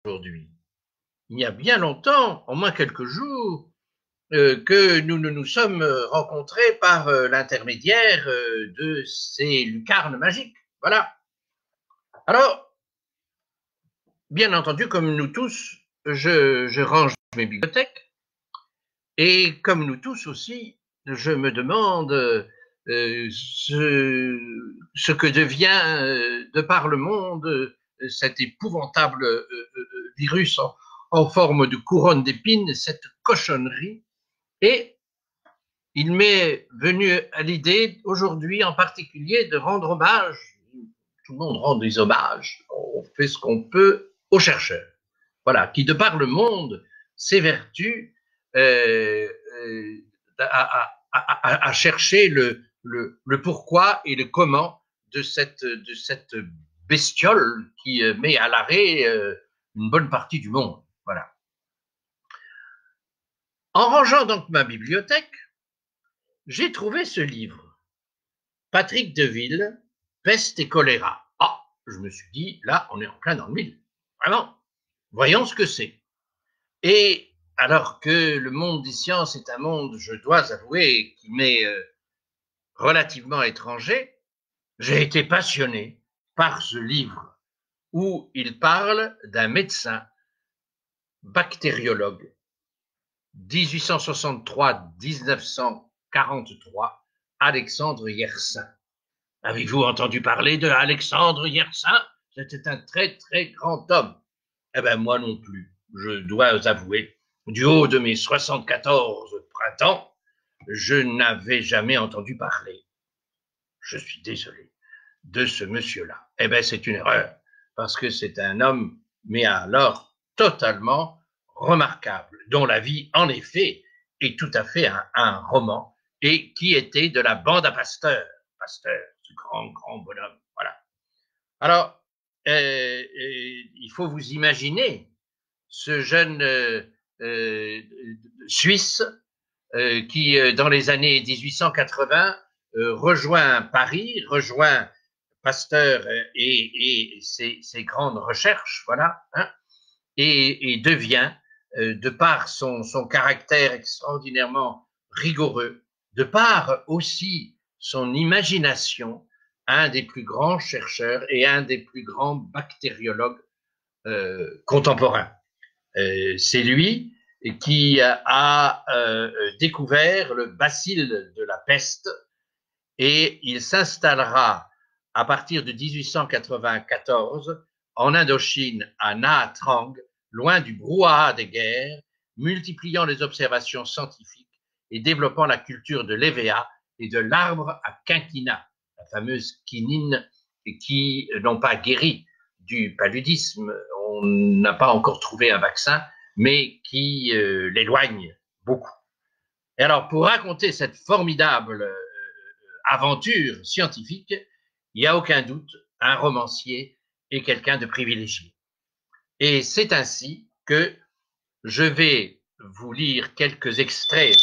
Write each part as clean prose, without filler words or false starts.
aujourd'hui. Il y a bien longtemps, au moins quelques jours, que nous nous sommes rencontrés par l'intermédiaire de ces lucarnes magiques. Voilà. Alors, bien entendu, comme nous tous, je range mes bibliothèques et comme nous tous aussi, je me demande ce que devient de par le monde cet épouvantable virus en forme de couronne d'épines, cette cochonnerie. Et il m'est venu à l'idée aujourd'hui en particulier de rendre hommage, tout le monde rend des hommages, on fait ce qu'on peut aux chercheurs, voilà, qui de par le monde s'évertuent à chercher le pourquoi et le comment de cette bestiole qui met à l'arrêt une bonne partie du monde. Voilà. En rangeant donc ma bibliothèque, j'ai trouvé ce livre, Patrick Deville, Peste et choléra. Ah, je me suis dit, là, on est en plein dans le mille. Vraiment, voyons ce que c'est. Et alors que le monde des sciences est un monde, je dois avouer, qui m'est relativement étranger, j'ai été passionné par ce livre où il parle d'un médecin bactériologue 1863-1943, Alexandre Yersin. Avez-vous entendu parler de Alexandre Yersin? C'était un très très grand homme. Eh bien moi non plus, je dois avouer, du haut de mes 74 printemps, je n'avais jamais entendu parler. Je suis désolé de ce monsieur-là. Eh bien c'est une erreur, parce que c'est un homme, mais alors totalement remarquable, dont la vie, en effet, est tout à fait un roman, et qui était de la bande à Pasteur. Pasteur, ce grand, grand bonhomme, voilà. Alors, il faut vous imaginer ce jeune Suisse qui, dans les années 1880, rejoint Paris, rejoint Pasteur et ses grandes recherches, voilà, hein, et devient, de par son caractère extraordinairement rigoureux, de par aussi son imagination, un des plus grands chercheurs et un des plus grands bactériologues contemporains. C'est lui qui a découvert le bacille de la peste et il s'installera à partir de 1894 en Indochine, à Nha Trang, loin du brouhaha des guerres, multipliant les observations scientifiques et développant la culture de l'EVA et de l'arbre à quinquina, la fameuse quinine qui n'ont pas guéri du paludisme. On n'a pas encore trouvé un vaccin, mais qui l'éloigne beaucoup. Et alors, pour raconter cette formidable aventure scientifique, il n'y a aucun doute, un romancier est quelqu'un de privilégié. Et c'est ainsi que je vais vous lire quelques extraits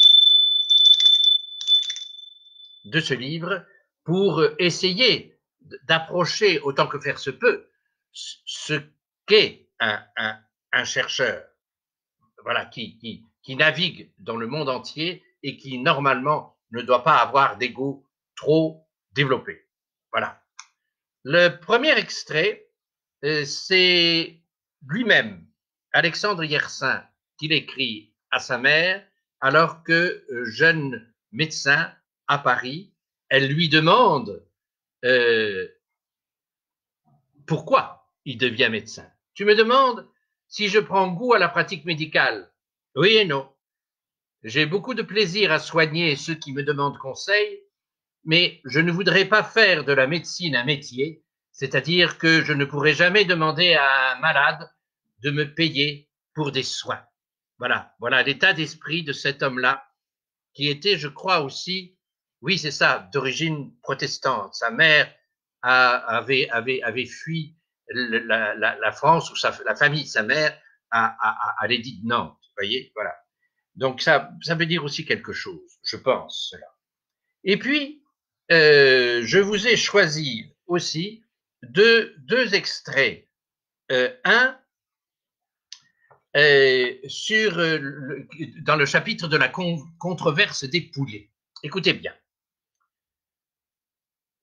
de ce livre pour essayer d'approcher, autant que faire se peut, ce qu'est un chercheur, voilà, qui navigue dans le monde entier et qui, normalement, ne doit pas avoir d'ego trop développé. Voilà. Le premier extrait, c'est lui-même, Alexandre Yersin, qu'il écrit à sa mère alors que, jeune médecin à Paris, elle lui demande pourquoi il devient médecin. Tu me demandes si je prends goût à la pratique médicale. Oui et non. J'ai beaucoup de plaisir à soigner ceux qui me demandent conseil, mais je ne voudrais pas faire de la médecine un métier, c'est-à-dire que je ne pourrai jamais demander à un malade de me payer pour des soins. Voilà, voilà l'état d'esprit de cet homme-là, qui était, je crois aussi, oui c'est ça, d'origine protestante. Sa mère avait fui la France, ou la famille de sa mère à l'édit de Nantes, vous voyez, voilà. Donc ça veut dire aussi quelque chose, je pense, cela. Et puis, je vous ai choisi aussi deux extraits. Un dans le chapitre de la controverse des poulets. Écoutez bien.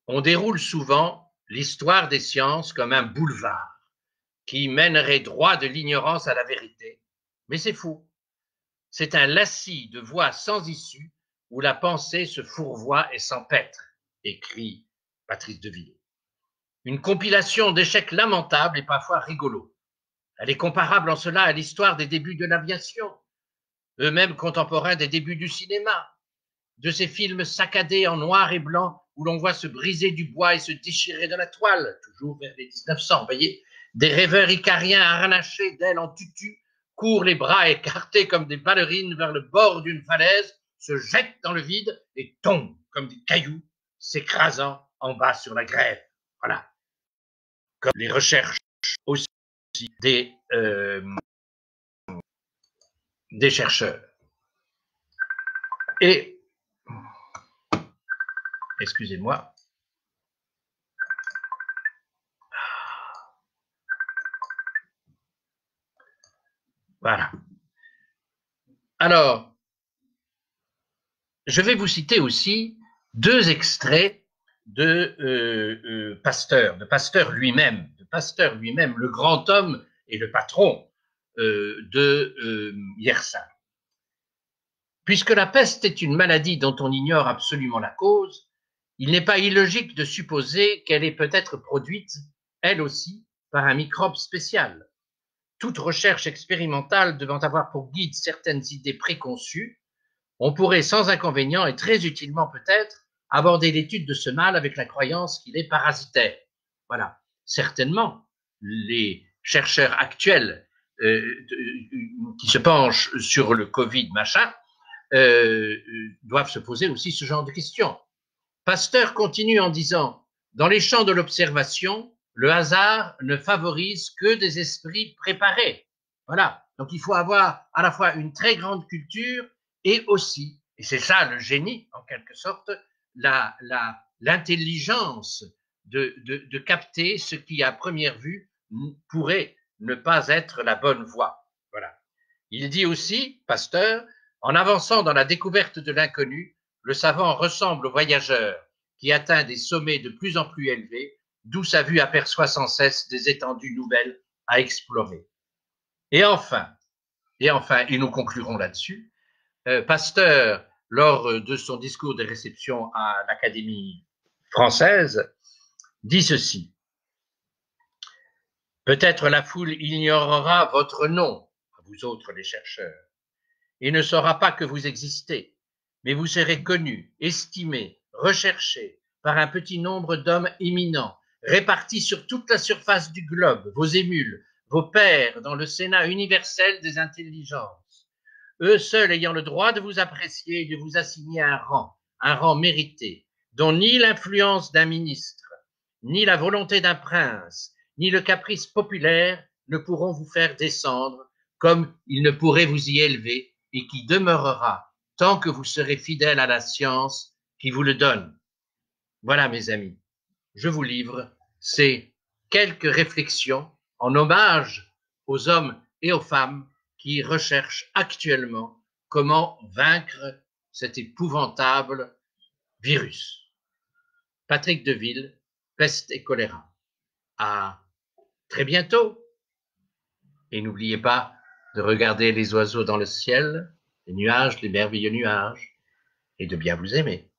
On déroule souvent l'histoire des sciences comme un boulevard qui mènerait droit de l'ignorance à la vérité. Mais c'est faux. C'est un lacis de voies sans issue où la pensée se fourvoie et s'empêtre, écrit Patrice Deville. Une compilation d'échecs lamentables et parfois rigolos. Elle est comparable en cela à l'histoire des débuts de l'aviation, eux-mêmes contemporains des débuts du cinéma, de ces films saccadés en noir et blanc où l'on voit se briser du bois et se déchirer de la toile, toujours vers les 1900, voyez, des rêveurs icariens harnachés d'ailes en tutu courent les bras écartés comme des ballerines vers le bord d'une falaise, se jettent dans le vide et tombent comme des cailloux, s'écrasant en bas sur la grève. Voilà. Comme les recherches aussi des chercheurs. Et, excusez-moi, voilà. Alors, je vais vous citer aussi deux extraits de Pasteur lui-même, le grand homme et le patron de Yersin. Puisque la peste est une maladie dont on ignore absolument la cause, il n'est pas illogique de supposer qu'elle est peut-être produite, elle aussi, par un microbe spécial. Toute recherche expérimentale devant avoir pour guide certaines idées préconçues, on pourrait sans inconvénient et très utilement peut-être aborder l'étude de ce mal avec la croyance qu'il est parasitaire. Voilà. Certainement, les chercheurs actuels qui se penchent sur le Covid, machin, doivent se poser aussi ce genre de questions. Pasteur continue en disant « Dans les champs de l'observation, le hasard ne favorise que des esprits préparés. » Voilà. Donc, il faut avoir à la fois une très grande culture et aussi, et c'est ça le génie, en quelque sorte, l'intelligence de capter ce qui, à première vue, pourrait ne pas être la bonne voie. Voilà. Il dit aussi, Pasteur, en avançant dans la découverte de l'inconnu, le savant ressemble au voyageur qui atteint des sommets de plus en plus élevés, d'où sa vue aperçoit sans cesse des étendues nouvelles à explorer. Et enfin, et nous conclurons là-dessus, Pasteur, lors de son discours de réception à l'Académie française, dit ceci. Peut-être la foule ignorera votre nom, à vous autres les chercheurs, et ne saura pas que vous existez, mais vous serez connus, estimés, recherchés par un petit nombre d'hommes éminents, répartis sur toute la surface du globe, vos émules, vos pairs dans le Sénat universel des intelligences, eux seuls ayant le droit de vous apprécier et de vous assigner un rang mérité, dont ni l'influence d'un ministre, ni la volonté d'un prince, ni le caprice populaire ne pourront vous faire descendre, comme ils ne pourraient vous y élever, et qui demeurera tant que vous serez fidèle à la science qui vous le donne. Voilà, mes amis, je vous livre ces quelques réflexions en hommage aux hommes et aux femmes qui recherchent actuellement comment vaincre cet épouvantable virus. Patrick Deville, Peste et choléra. À très bientôt. Et n'oubliez pas de regarder les oiseaux dans le ciel, les nuages, les merveilleux nuages, et de bien vous aimer.